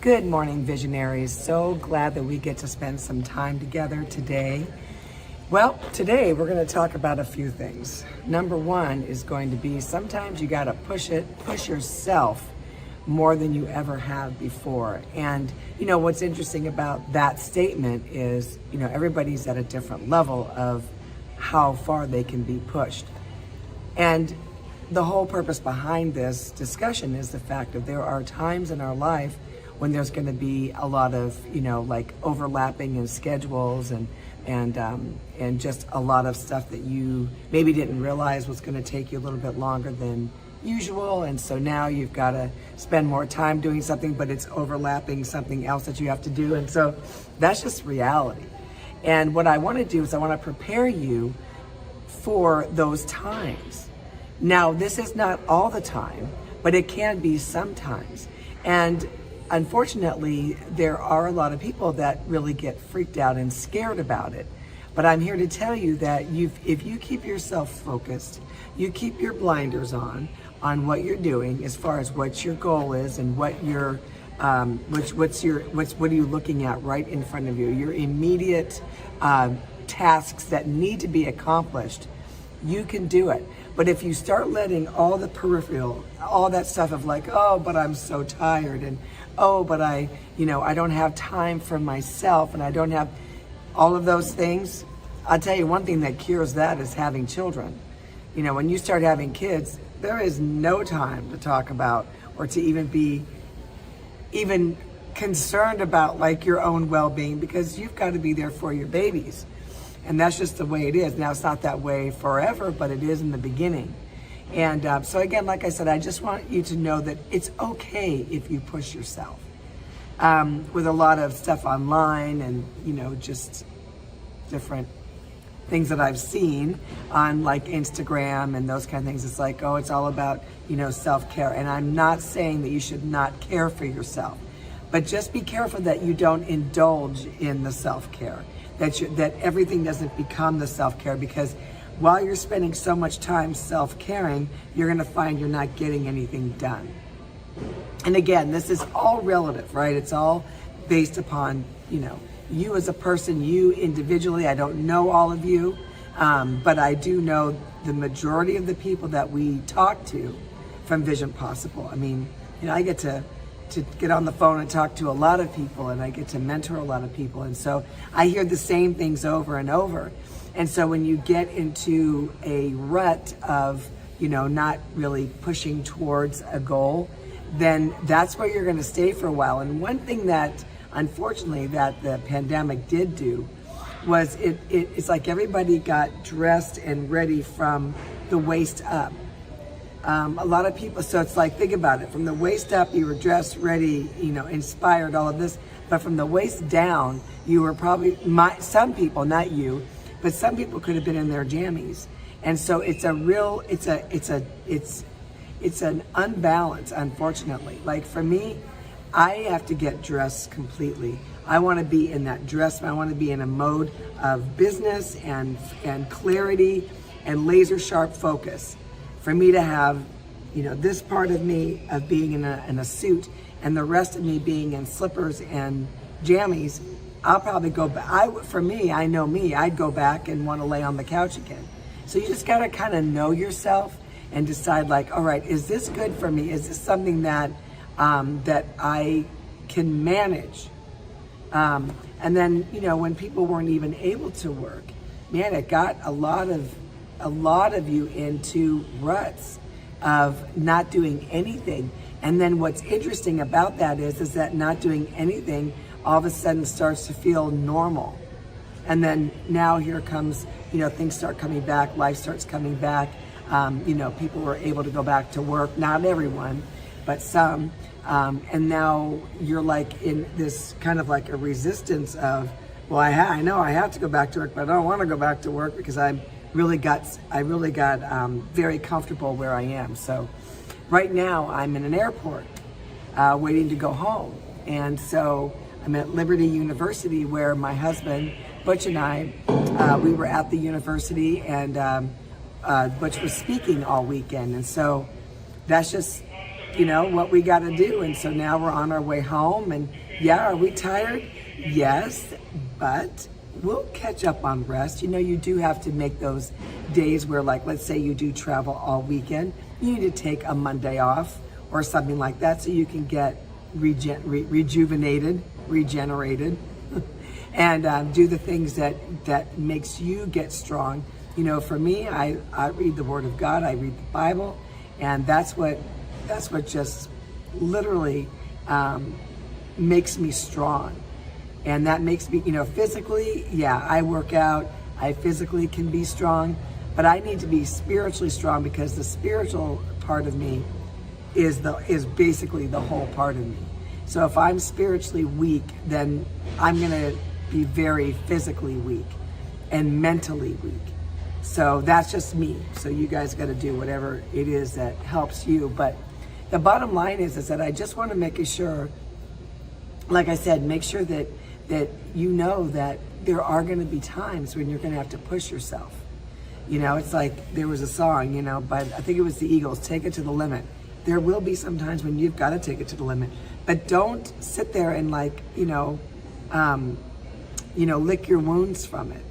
Good morning, visionaries. So glad that we get to spend some time together today. Well, today we're going to talk about a few things. Number one is going to be sometimes you got to push yourself more than you ever have before. And you know what's interesting about that statement is, everybody's at a different level of how far they can be pushed. And the whole purpose behind this discussion is the fact that there are times in our life when there's going to be a lot of, like overlapping in schedules and just a lot of stuff that you maybe didn't realize was going to take you a little bit longer than usual. And so now you've got to spend more time doing something, but it's overlapping something else that you have to do. And so that's just reality. And what I want to do is I want to prepare you for those times. Now, this is not all the time, but it can be sometimes. And unfortunately, there are a lot of people that really get freaked out and scared about it. But I'm here to tell you that if you keep yourself focused, you keep your blinders on what you're doing as far as what your goal is and what your what are you looking at right in front of you, your immediate tasks that need to be accomplished, you can do it. But if you start letting all the peripheral, all that stuff of like, oh, but I'm so tired, and oh, but I don't have time for myself, and I don't have all of those things, I'll tell you one thing that cures that is having children. When you start having kids, there is no time to talk about or to even be concerned about like your own well-being, because you've got to be there for your babies. And that's just the way it is. Now, it's not that way forever, but it is in the beginning. And so again, like I said, I just want you to know that it's okay if you push yourself. With a lot of stuff online and, just different things that I've seen on like Instagram and those kind of things. It's like, oh, it's all about, self-care. And I'm not saying that you should not care for yourself, but just be careful that you don't indulge in the self-care. That everything doesn't become the self-care, because while you're spending so much time self-caring, you're going to find you're not getting anything done. And again, this is all relative, right? It's all based upon, you as a person, you individually. I don't know all of you, but I do know the majority of the people that we talk to from Vision Possible. I mean, I get to get on the phone and talk to a lot of people, and I get to mentor a lot of people. And so I hear the same things over and over. And so when you get into a rut of, not really pushing towards a goal, then that's where you're going to stay for a while. And one thing that, unfortunately, that the pandemic did do was it's like everybody got dressed and ready from the waist up. A lot of people, so it's like, think about it, from the waist up, you were dressed, ready, inspired, all of this, but from the waist down, you were probably, some people, not you, but some people could have been in their jammies. And so it's an unbalance, unfortunately. Like for me, I have to get dressed completely. I want to be in that dress. I want to be in a mode of business and clarity and laser sharp focus. For me to have, this part of me of being in a suit and the rest of me being in slippers and jammies, I'll probably go back. For me, I know me, I'd go back and want to lay on the couch again. So you just got to kind of know yourself and decide like, all right, is this good for me? Is this something that I can manage? And then, when people weren't even able to work, man, it got a lot of you into ruts of not doing anything. And then what's interesting about that is that not doing anything all of a sudden starts to feel normal. And then now here comes, things start coming back, life starts coming back. People were able to go back to work, not everyone, but some. And now you're like in this kind of like a resistance of, well, I know I have to go back to work, but I don't want to go back to work because I really got very comfortable where I am. So right now I'm in an airport waiting to go home. And so I'm at Liberty University, where my husband, Butch, and I, we were at the university, and Butch was speaking all weekend. And so that's just what we got to do. And so now we're on our way home, and yeah, are we tired? Yes, but we'll catch up on rest. You do have to make those days where, like, let's say you do travel all weekend, you need to take a Monday off or something like that so you can get rejuvenated, regenerated, and do the things that makes you get strong. For me, I read the Word of God, I read the Bible, and that's what just literally makes me strong. And that makes me, physically, yeah, I work out, I physically can be strong, but I need to be spiritually strong, because the spiritual part of me is basically the whole part of me. So if I'm spiritually weak, then I'm gonna be very physically weak and mentally weak. So that's just me. So you guys gotta do whatever it is that helps you. But the bottom line is that I just wanna make sure, like I said, make sure that that there are gonna be times when you're gonna have to push yourself. It's like there was a song, but I think it was the Eagles, "Take It to the Limit." There will be some times when you've got to take it to the limit, but don't sit there and lick your wounds from it.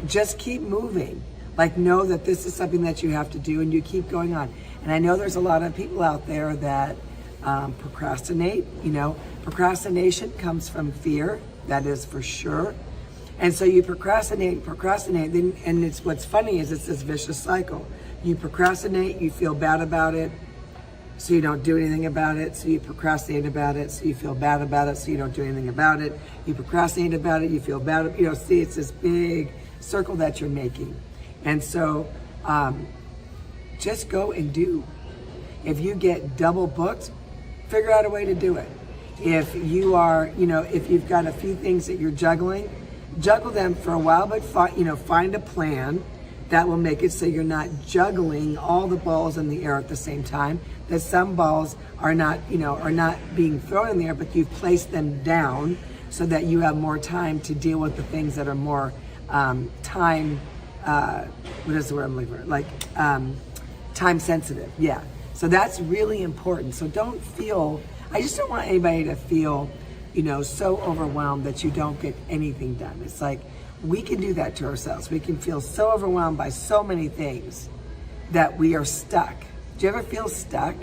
Just keep moving. Like, know that this is something that you have to do, and you keep going on. And I know there's a lot of people out there that procrastinate. Procrastination comes from fear. That is for sure. And so you procrastinate, and it's what's funny is it's this vicious cycle. You procrastinate, you feel bad about it, so you don't do anything about it. So you procrastinate about it, so you feel bad about it, so you don't do anything about it. You procrastinate about it, you feel bad. See, it's this big circle that you're making. And so just go and do. If you get double booked, figure out a way to do it. If you are, if you've got a few things that you're juggling, juggle them for a while, but find a plan that will make it so you're not juggling all the balls in the air at the same time. That some balls are not being thrown in the air, but you've placed them down so that you have more time to deal with the things that are more time. What is the word I'm looking for? Like time sensitive. Yeah. So that's really important. So I just don't want anybody to feel, so overwhelmed that you don't get anything done. It's like, we can do that to ourselves. We can feel so overwhelmed by so many things that we are stuck. Do you ever feel stuck?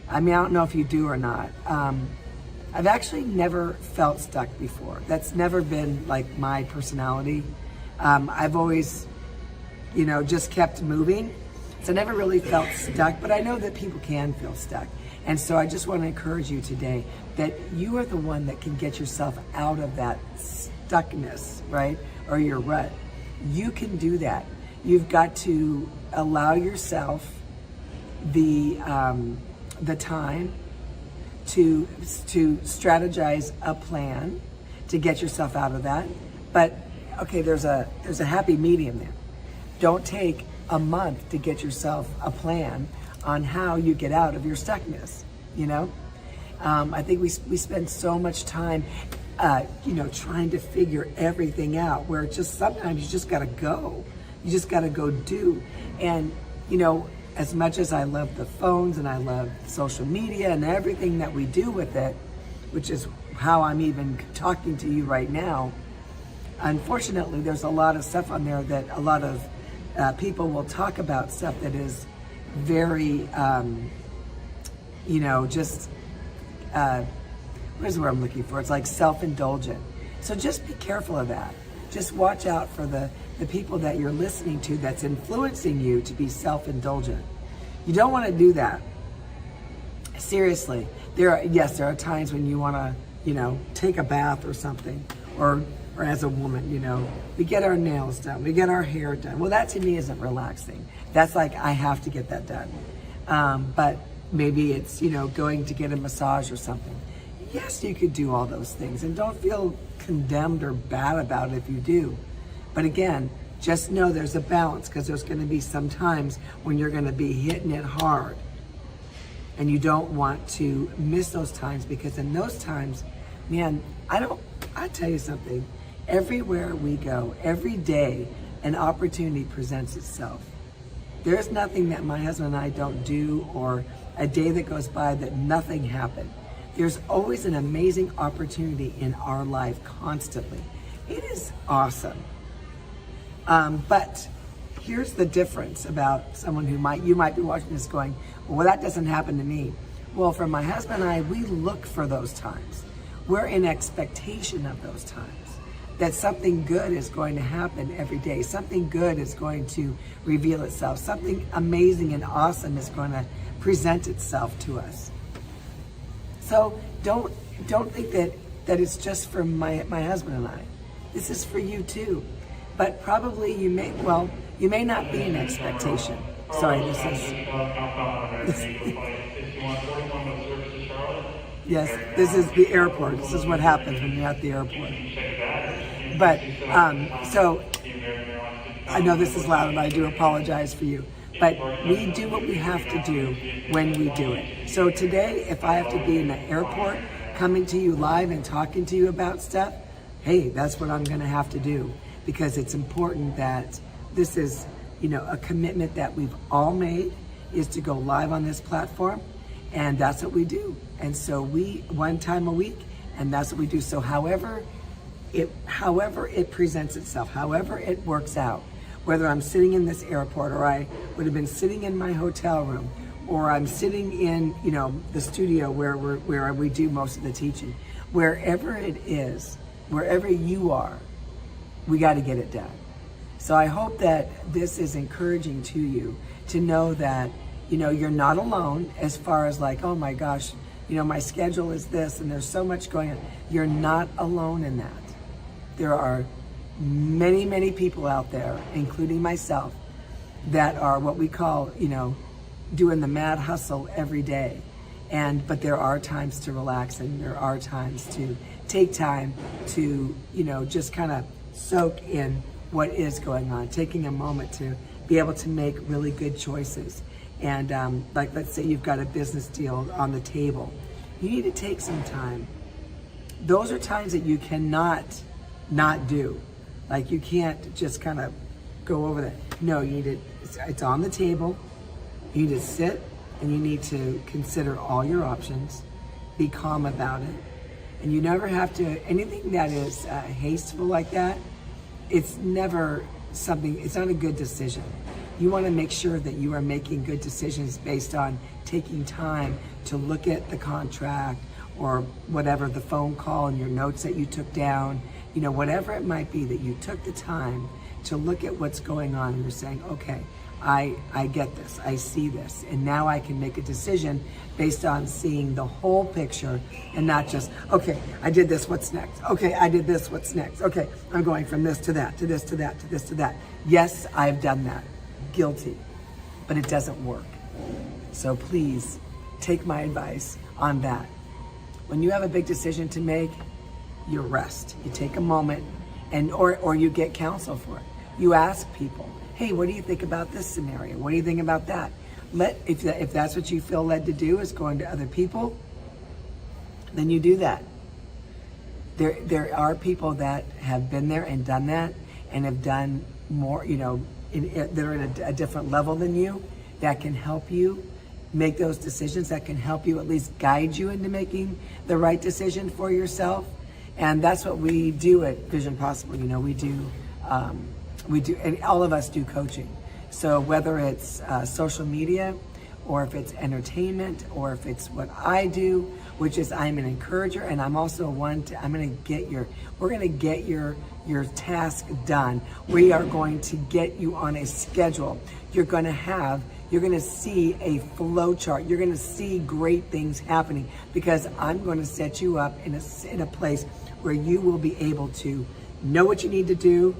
I mean, I don't know if you do or not. I've actually never felt stuck before. That's never been like my personality. I've always, just kept moving. So I never really felt stuck, but I know that people can feel stuck. And so I just want to encourage you today that you are the one that can get yourself out of that stuckness, right? Or your rut. You can do that. You've got to allow yourself the time to strategize a plan to get yourself out of that. But okay, there's a happy medium there. Don't take a month to get yourself a plan on how you get out of your stuckness. I think we spend so much time trying to figure everything out, where just sometimes you just gotta go. You just gotta go do. And, as much as I love the phones and I love social media and everything that we do with it, which is how I'm even talking to you right now, unfortunately, there's a lot of stuff on there that a lot of people will talk about stuff that is very, what is the word I'm looking for? It's like self-indulgent. So just be careful of that. Just watch out for the people that you're listening to that's influencing you to be self-indulgent. You don't want to do that. Seriously. There are times when you want to, take a bath or something, or as a woman, we get our nails done, we get our hair done. Well, that to me isn't relaxing. That's like, I have to get that done. But maybe it's, going to get a massage or something. Yes, you could do all those things, and don't feel condemned or bad about it if you do. But again, just know there's a balance, because there's going to be some times when you're going to be hitting it hard, and you don't want to miss those times, because in those times, man, I tell you something, everywhere we go, every day, an opportunity presents itself. There's nothing that my husband and I don't do or a day that goes by that nothing happened. There's always an amazing opportunity in our life constantly. It is awesome. But here's the difference about someone who you might be watching this going, well, that doesn't happen to me. Well, for my husband and I, we look for those times. We're in expectation of those times, that something good is going to happen every day. Something good is going to reveal itself. Something amazing and awesome is going to present itself to us. So don't think that it's just for my husband and I. This is for you too. But probably you may not be in expectation. Sorry, yes, this is the airport. This is what happens when you're at the airport. But, so, I know this is loud and I do apologize for you. But we do what we have to do when we do it. So today, if I have to be in the airport, coming to you live and talking to you about stuff, hey, that's what I'm gonna have to do. Because it's important that this is, a commitment that we've all made, is to go live on this platform, and that's what we do. And so one time a week, and that's what we do. So however it presents itself, however it works out, whether I'm sitting in this airport, or I would have been sitting in my hotel room, or I'm sitting in, the studio where we do most of the teaching, wherever it is, wherever you are, we got to get it done. So I hope that this is encouraging to you to know that, you're not alone as far as like, oh my gosh, my schedule is this and there's so much going on. You're not alone in that. There are many, many people out there, including myself, that are what we call, doing the mad hustle every day. But there are times to relax, and there are times to take time to, just kind of soak in what is going on, taking a moment to be able to make really good choices. And like, let's say you've got a business deal on the table. You need to take some time. Those are times that you cannot not do. Like, you can't just kind of go over that. No, you need to, it's on the table. You need to sit and you need to consider all your options. Be calm about it. And you never have to, anything that is hasteful like that, it's never something, it's not a good decision. You want to make sure that you are making good decisions based on taking time to look at the contract or whatever, the phone call and your notes that you took down, whatever it might be, that you took the time to look at what's going on and you're saying, okay, I get this, I see this, and now I can make a decision based on seeing the whole picture and not just, okay, I did this, what's next? Okay, I did this, what's next? Okay, I'm going from this to that, to this to that, to this to that. Yes, I've done that. Guilty. But it doesn't work. So please take my advice on that. When you have a big decision to make, you rest. You take a moment, or you get counsel for it. You ask people, hey, what do you think about this scenario? What do you think about that? If that's what you feel led to do, is going to other people, then you do that. There are people that have been there and done that and have done more, they're at a different level than you, that can help you make those decisions, that can help you at least guide you into making the right decision for yourself. And that's what we do at Vision Possible. We do, and all of us do coaching. So whether it's social media, or if it's entertainment, or if it's what I do, which is I'm an encourager, and I'm also we're gonna get your task done. We are going to get you on a schedule. You're gonna see a flow chart. You're gonna see great things happening, because I'm gonna set you up in a place where you will be able to know what you need to do,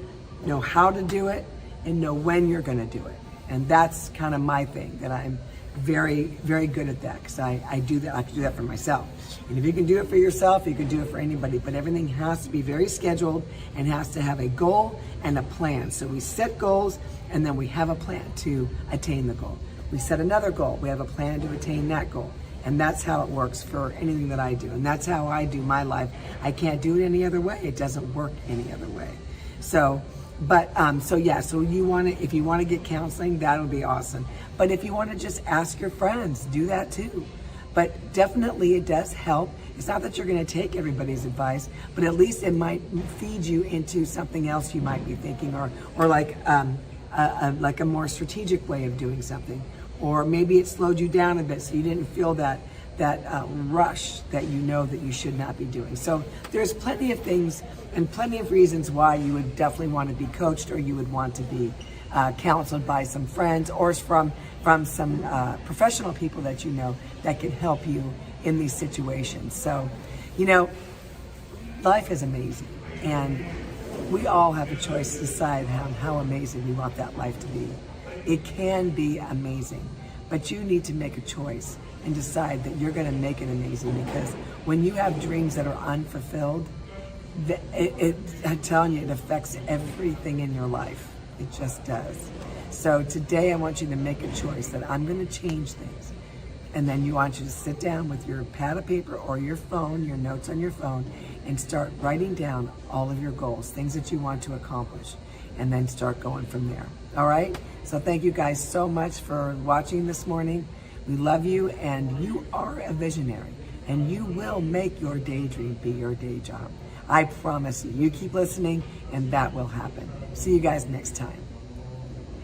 know how to do it, and know when you're gonna do it. And that's kind of my thing, that I'm very, very good at that, because I do that. I can do that for myself. And if you can do it for yourself, you can do it for anybody. But everything has to be very scheduled and has to have a goal and a plan. So we set goals, and then we have a plan to attain the goal. We set another goal. We have a plan to attain that goal. And that's how it works for anything that I do. And that's how I do my life. I can't do it any other way. It doesn't work any other way. So But so yeah, so if you want to get counseling, that'll be awesome. But if you want to just ask your friends, do that too. But definitely it does help. It's not that you're going to take everybody's advice, but at least it might feed you into something else you might be thinking, or like a more strategic way of doing something. Or maybe it slowed you down a bit so you didn't feel that rush that you know that you should not be doing. So there's plenty of things and plenty of reasons why you would definitely want to be coached, or you would want to be counseled by some friends, or from some professional people that you know that can help you in these situations. So, life is amazing, and we all have a choice to decide how amazing we want that life to be. It can be amazing, but you need to make a choice and decide that you're going to make it amazing, because when you have dreams that are unfulfilled, I'm telling you, it affects everything in your life. It just does. So today I want you to make a choice that I'm going to change things. And then you want you to sit down with your pad of paper or your phone, your notes on your phone, and start writing down all of your goals, things that you want to accomplish, and then start going from there. All right? So thank you guys so much for watching this morning. We love you, and you are a visionary, and you will make your daydream be your day job. I promise you. You keep listening, and that will happen. See you guys next time.